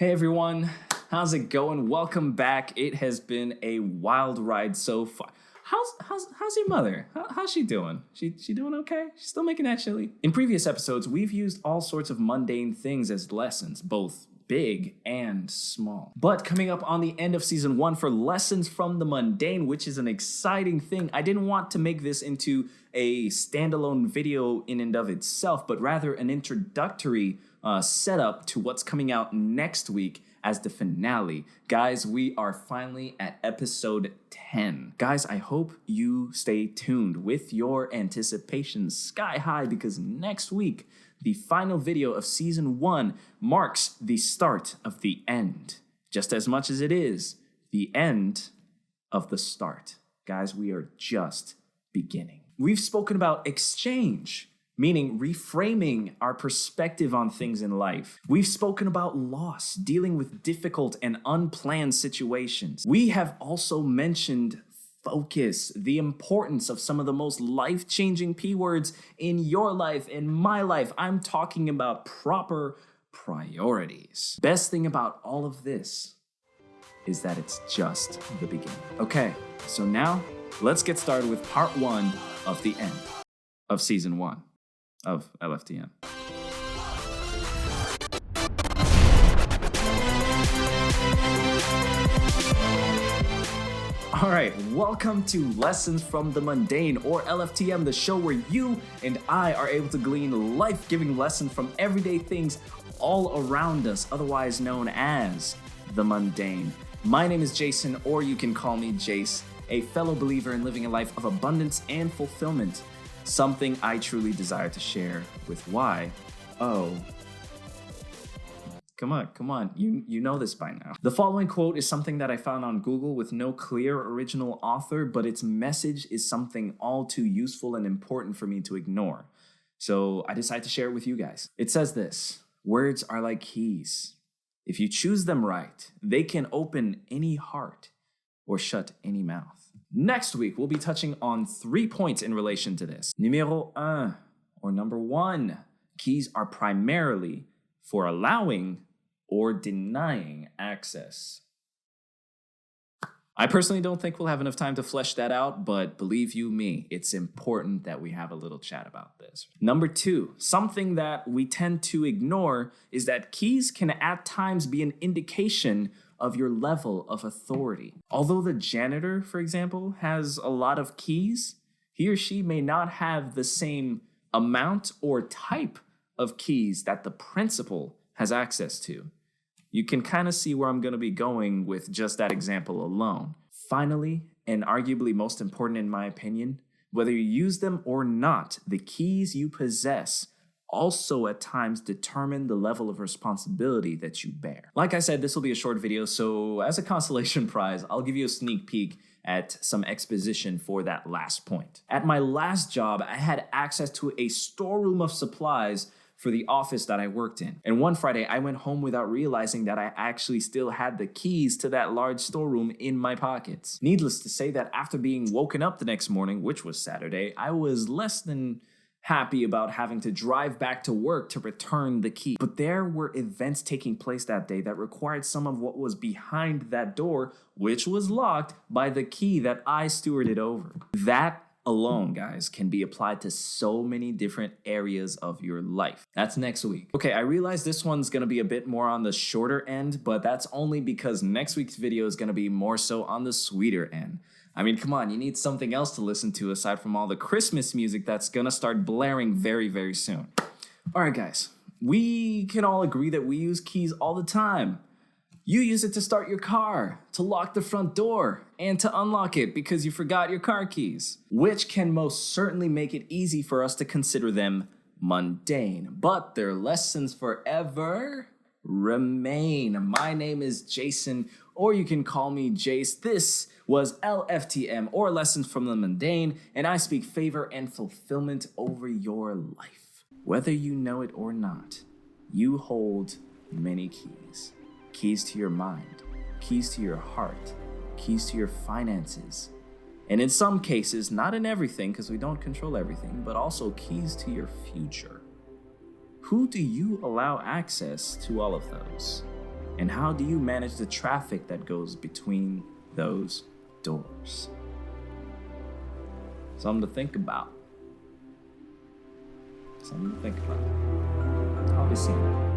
Hey everyone, how's it going? Welcome back. It has been a wild ride so far. How's your mother? How's she doing? She doing okay? She's still making that chili? In previous episodes, we've used all sorts of mundane things as lessons, both big and small. But coming up on the end of season 1 for lessons from the mundane, which is an exciting thing, I didn't want to make this into a standalone video in and of itself, but rather an introductory setup to what's coming out next week as the finale. Guys, we are finally at episode 10. Guys, I hope you stay tuned with your anticipation sky high because next week, the final video of season 1 marks the start of the end, just as much as it is the end of the start. Guys, we are just beginning. We've spoken about exchange, meaning reframing our perspective on things in life. We've spoken about loss, dealing with difficult and unplanned situations. We have also mentioned focus, the importance of some of the most life-changing P words in your life, in my life. I'm talking about proper priorities. Best thing about all of this is that it's just the beginning. Okay, so now let's get started with part 1 of the end of season 1 of LFTM. All right, welcome to Lessons from the Mundane, or LFTM, the show where you and I are able to glean life-giving lessons from everyday things all around us, otherwise known as the mundane. My name is Jason, or you can call me Jace, a fellow believer in living a life of abundance and fulfillment, something I truly desire to share with why. Oh, Come on, you know this by now. The following quote is something that I found on Google with no clear original author, but its message is something all too useful and important for me to ignore. So I decided to share it with you guys. It says this: words are like keys. If you choose them right, they can open any heart or shut any mouth. Next week, we'll be touching on 3 points in relation to this. Numéro 1, or number 1, keys are primarily for allowing or denying access. I personally don't think we'll have enough time to flesh that out, but believe you me, it's important that we have a little chat about this. Number 2, something that we tend to ignore is that keys can at times be an indication of your level of authority. Although the janitor, for example, has a lot of keys, he or she may not have the same amount or type of keys that the principal has access to. You can kind of see where I'm going to be going with just that example alone. Finally, and arguably most important in my opinion, whether you use them or not, the keys you possess also at times determine the level of responsibility that you bear. Like I said, this will be a short video, so as a consolation prize, I'll give you a sneak peek at some exposition for that last point. At my last job, I had access to a storeroom of supplies for the office that I worked in. And one Friday, I went home without realizing that I actually still had the keys to that large storeroom in my pockets. Needless to say that after being woken up the next morning, which was Saturday, I was less than happy about having to drive back to work to return the key. But there were events taking place that day that required some of what was behind that door, which was locked by the key that I stewarded over. That alone, guys, can be applied to so many different areas of your life. That's next week. Okay, I realize this one's gonna be a bit more on the shorter end, but that's only because next week's video is gonna be more so on the sweeter end. I mean, come on, you need something else to listen to aside from all the Christmas music that's gonna start blaring very, very soon. All right, guys, we can all agree that we use keys all the time. You use it to start your car, to lock the front door, and to unlock it because you forgot your car keys, which can most certainly make it easy for us to consider them mundane, but their lessons forever remain. My name is Jason, or you can call me Jace. This was LFTM, or Lessons from the Mundane, and I speak favor and fulfillment over your life. Whether you know it or not, you hold many keys. Keys to your mind, keys to your heart, keys to your finances, and in some cases, not in everything because we don't control everything, but also keys to your future. Who do you allow access to all of those? And how do you manage the traffic that goes between those doors? Something to think about. Something to think about. I'll be seeing you.